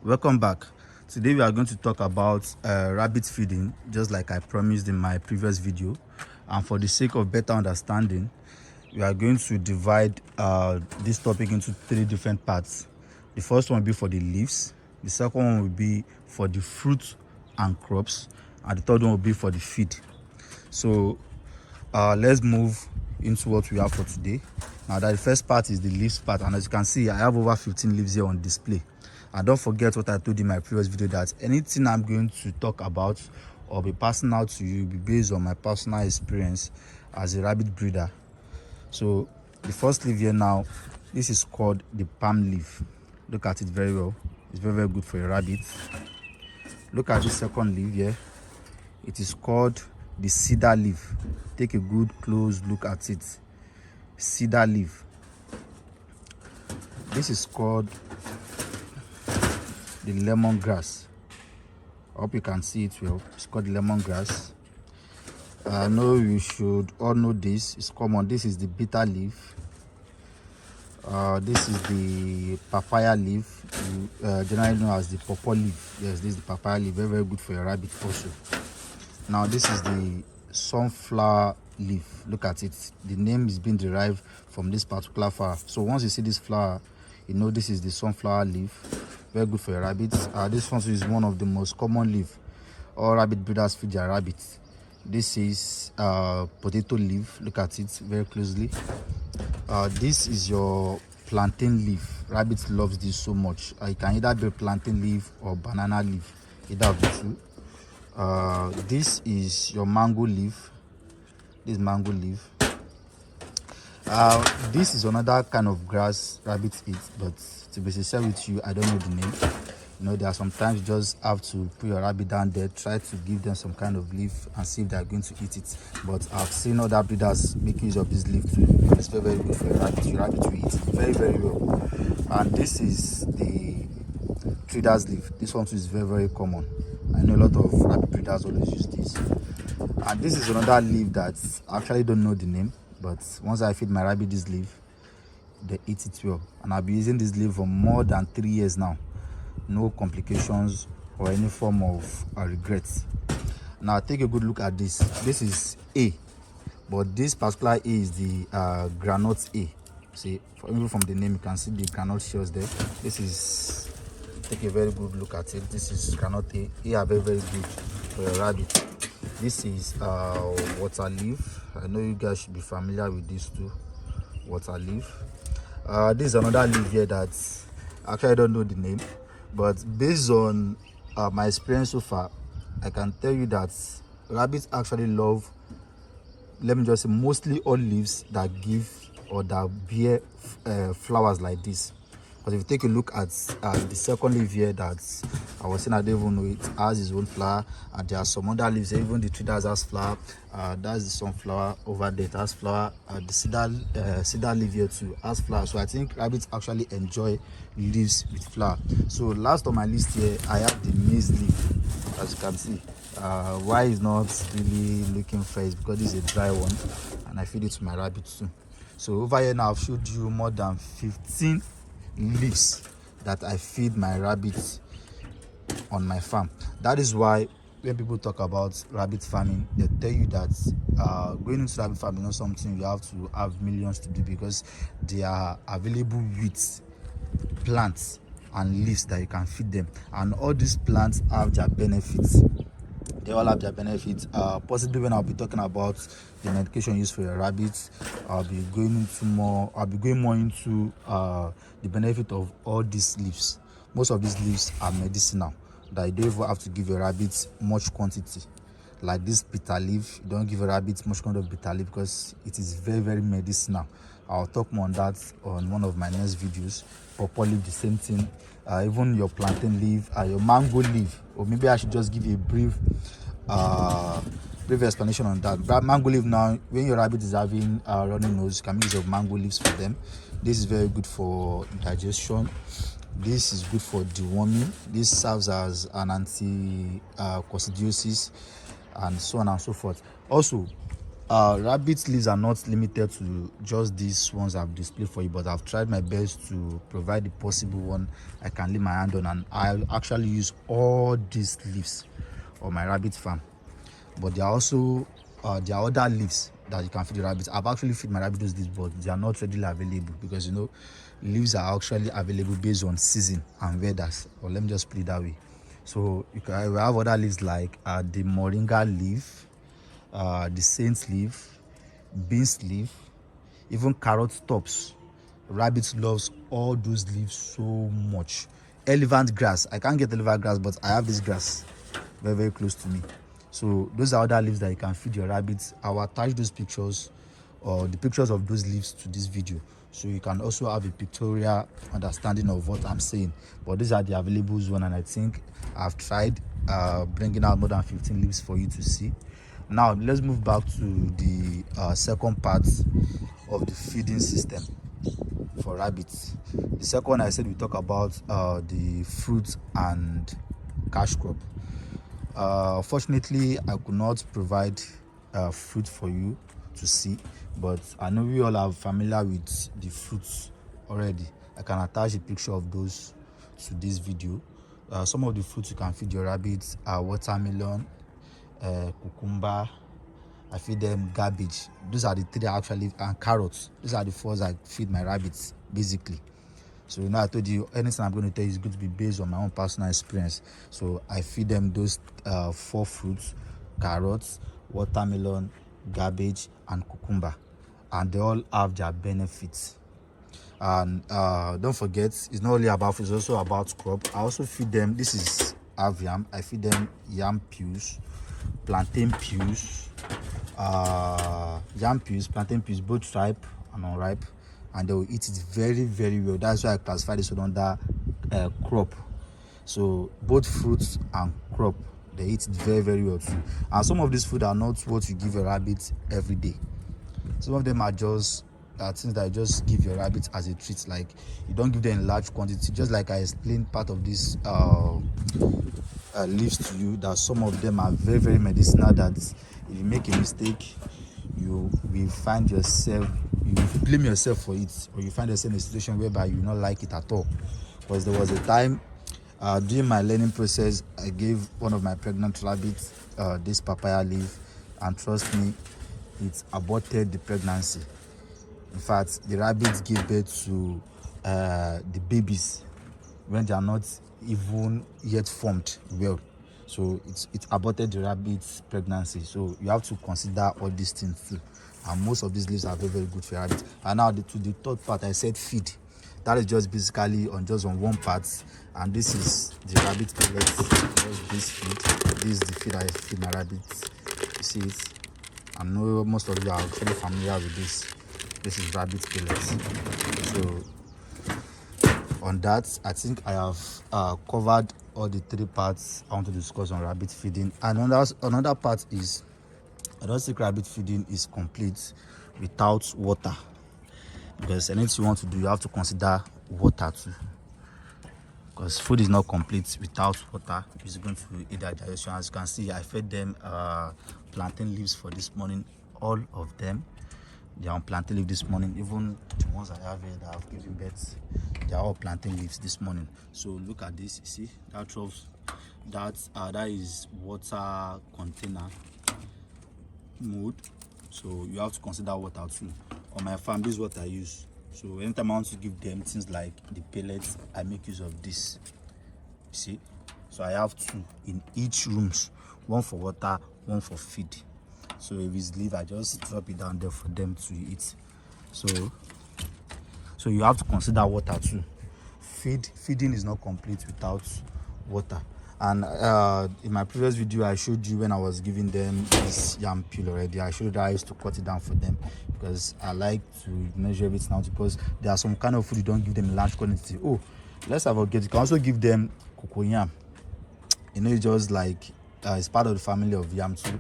Welcome back. Today we are going to talk about rabbit feeding, just like I promised in my previous video. And for the sake of better understanding, we are going to divide this topic into three different parts. The first one will be for the leaves, the second one will be for the fruits and crops, and the third one will be for the feed. So let's move into what we have for today. Now the first part is the leaves part, and as you can see, I have over 15 leaves here on display. And don't forget what I told you in my previous video, that anything I'm going to talk about or be passing out to you will be based on my personal experience as a rabbit breeder. So the first leaf here now, this is called the palm leaf. Look at it very well. It's very good for a rabbit. Look at the second leaf here. It is called the cedar leaf. Take a good close look at it. Cedar leaf. This is called the lemongrass. I hope you can see it well. It's called lemongrass. I know you should all know this. It's common. This is the bitter leaf. This is the papaya leaf, generally known as the pawpaw leaf. Yes, this is the papaya leaf. Very good for a rabbit also. Now this is the sunflower leaf. Look at it. The name is being derived from this particular flower. So once you see this flower, you know this is the sunflower leaf. Very good for a rabbit. This one is one of the most common leaf. All rabbit breeders feed their rabbits. This is potato leaf. Look at it very closely. This is your plantain leaf. Rabbits loves this so much. It can either be plantain leaf or banana leaf, either of the two. This is your mango leaf. This mango leaf. This is another kind of grass rabbits eat, but to be sincere with you, I don't know the name. You know, there are sometimes you just have to put your rabbit down there, try to give them some kind of leaf and see if they are going to eat it. But I've seen other breeders making use of this leaf too. It's very good for a rabbit. Your rabbit will eat it very well. And this is the trader's leaf. This one too is very common. I know a lot of rabbit breeders always use this. And this is another leaf that I actually don't know the name, but once I feed my rabbit this leaf, they eat it well. And I've been using this leaf for more than 3 years now. No complications or any form of regrets. Now take a good look at this. This is A, but this particular A is the granite A. See, even from the name you can see the granite shells there. This is, take a very good look at it. This is granite A. A are very good for a rabbit. This is water leaf. I know you guys should be familiar with these two. Water leaf. This is another leaf here that actually I don't know the name, but based on my experience so far, I can tell you that rabbits actually love, let me just say, mostly all leaves that give or that bear flowers like this. Because if you take a look at the second leaf here that I was saying, I don't even know, it has its own flower, and there are some other leaves. Even the tree that has flower, that's the sunflower over there, it has flower. The cedar leaf here too has flower. So I think rabbits actually enjoy leaves with flower. So last on my list here, I have the maize leaf. As you can see, why is not really looking fresh, because this is a dry one, and I feed it to my rabbits too. So over here now, I've showed you more than 15 leaves that I feed my rabbits on my farm. That is why when people talk about rabbit farming, they tell you that going into rabbit farming is not something you have to have millions to do, because they are available with plants and leaves that you can feed them, and all these plants have their benefits. They all have their benefits. Possibly when I'll be talking about the medication used for your rabbits, I'll be going more into the benefit of all these leaves. Most of these leaves are medicinal, that you don't even have to give your rabbits much quantity. Like this bitter leaf, you don't give a rabbit much quantity of bitter leaf because it is very medicinal. I'll talk more on that on one of my next videos. Pawpaw leaf, the same thing. Even your plantain leaf, your mango leaf, or maybe I should just give you a brief explanation on that. But mango leaf, now when your rabbit is having runny nose, you can use your mango leaves for them. This is very good for digestion. This is good for deworming. This serves as an anti coccidiosis, and so on and so forth. Also, Rabbit leaves are not limited to just these ones I've displayed for you, but I've tried my best to provide the possible one I can lay my hand on, and I'll actually use all these leaves on my rabbit farm. But there are also there are other leaves that you can feed the rabbits. I've actually feed my rabbit those leaves, but they are not readily available because leaves are actually available based on season and weathers, or let me just put it that way. So we have other leaves like the moringa leaf, the saint leaf, beans leaf, even carrot tops. Rabbit loves all those leaves so much. Elephant grass, I can't get elephant grass, but I have this grass very, very close to me. So those are other leaves that you can feed your rabbits. I will attach those pictures or the pictures of those leaves to this video, so you can also have a pictorial understanding of what I'm saying. But these are the available one, and I think I've tried bringing out more than 15 leaves for you to see. Now let's move back to the second part of the feeding system for rabbits. The second one, I said we talk about the fruit and cash crop. Fortunately, I could not provide fruit for you to see, but I know we all are familiar with the fruits already. I can attach a picture of those to this video. Some of the fruits you can feed your rabbits are watermelon, cucumber. I feed them cabbage. Those are the three actually, and carrots. These are the four I feed my rabbits basically. So I told you anything I'm going to tell you is going to be based on my own personal experience. So I feed them those 4 fruits: carrots, watermelon, cabbage, and cucumber, and they all have their benefits. And don't forget, it's not only about food, it's also about crop. I also feed them, this is yam. I feed them yam pews, plantain pews, yam pews, plantain pews, both ripe and unripe, and they will eat it very, very well. That's why I classify this under crop. So both fruits and crop, they eat it very, very well too. And some of these food are not what you give a rabbit every day. Some of them are just things that you just give your rabbit as a treat. Like, you don't give them in large quantity. Just like I explained part of this leaves to you, that some of them are very, very medicinal, that if you make a mistake, you will find yourself, you blame yourself for it, or you find yourself in a situation whereby you not like it at all. Because there was a time during my learning process, I gave one of my pregnant rabbits this papaya leaf, and trust me, it aborted the pregnancy. In fact, the rabbits give birth to the babies when they are not even yet formed well. So it aborted the rabbit's pregnancy. So you have to consider all these things too. And most of these leaves are very, very good for rabbits. And now to the third part, I said feed. That is just basically on one part. And this is the rabbit pellets. Just this feed. This is the feed I feed my rabbits. You see it? I know most of you are actually familiar with this. This is rabbit pellets. So on that, I think I have covered all the 3 parts I want to discuss on rabbit feeding. And another part is, I don't think rabbit feeding is complete without water, because anything you want to do, you have to consider water too, because food is not complete without water. It's going to eat their digestion. As you can see, I fed them plantain leaves for this morning. All of them, they are on plantain leaf this morning. Even the ones I have here that have given birth, they are all plantain leaves this morning. So look at this. You see that trough, that is water container mode. So you have to consider water too. On my farm, this is what I use. So anytime I want to give them things like the pellets, I make use of this. You see, so I have 2 in each rooms, one for water, one for feed. So if it's leaf, I just drop it down there for them to eat. So you have to consider water too. Feeding is not complete without water. And in my previous video, I showed you when I was giving them this yam peel already. I showed that I used to cut it down for them, because I like to measure it now, because there are some kind of food you don't give them in large quantity. Oh, let's have a get. You can also give them cocoyam. It's just like it's part of the family of yam too.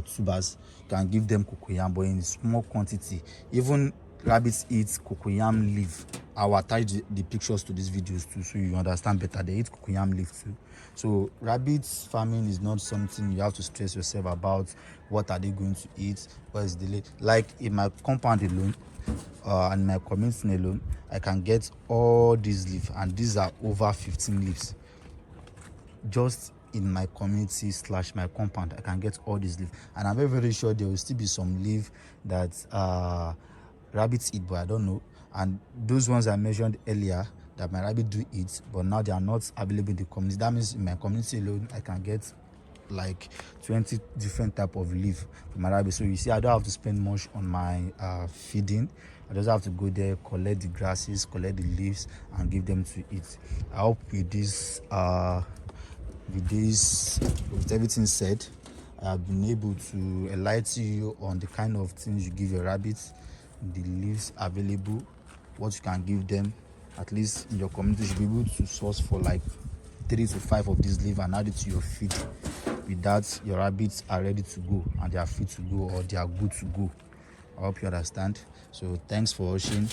Tubers. You can give them cocoyam, but in small quantity. Even rabbits eat cocoyam leaf. I will attach the pictures to these videos too, so you understand better. They eat cocoyam leaf too. So rabbits farming is not something you have to stress yourself about. What are they going to eat? What is the like in my compound alone, and my community alone, I can get all these leaves, and these are over 15 leaves. Just in my community / my compound, I can get all these leaves, and I'm very sure there will still be some leaf that rabbits eat, but I don't know. And those ones I mentioned earlier that my rabbit do eat, but now they are not available in the community. That means in my community alone, I can get like 20 different type of leaf for my rabbit. So you see, I don't have to spend much on my feeding. I just have to go there, collect the grasses, collect the leaves, and give them to eat. I hope with everything said, I have been able to enlighten you on the kind of things you give your rabbits, the leaves available, what you can give them. At least in your community, you should be able to source for like 3 to 5 of these leaves and add it to your feed. With that, your rabbits are ready to go, and they are free to go, or they are good to go. I hope you understand. So thanks for watching.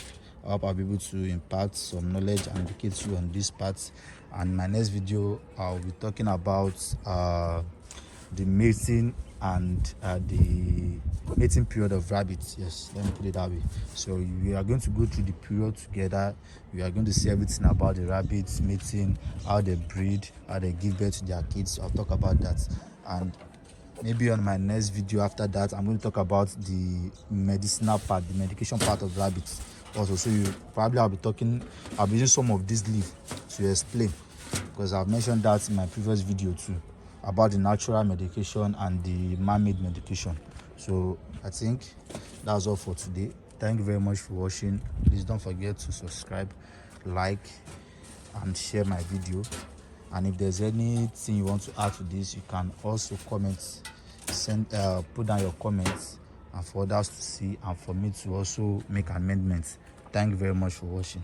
I hope I'll be able to impart some knowledge and educate you on this part. And in my next video, I'll be talking about the mating and the mating period of rabbits. Yes, let me put it that way. So we are going to go through the period together. We are going to see everything about the rabbits mating, how they breed, how they give birth to their kids. I'll talk about that. And maybe on my next video after that, I'm going to talk about the medicinal part, the medication part of rabbits also. So I'll be using some of this leaf to explain, because I've mentioned that in my previous video too, about the natural medication and the man-made medication. So I think that's all for today. Thank you very much for watching. Please don't forget to subscribe, like, and share my video. And if there's anything you want to add to this, you can also comment, put down your comments, and for others to see, and for me to also make amendments. Thank you very much for watching.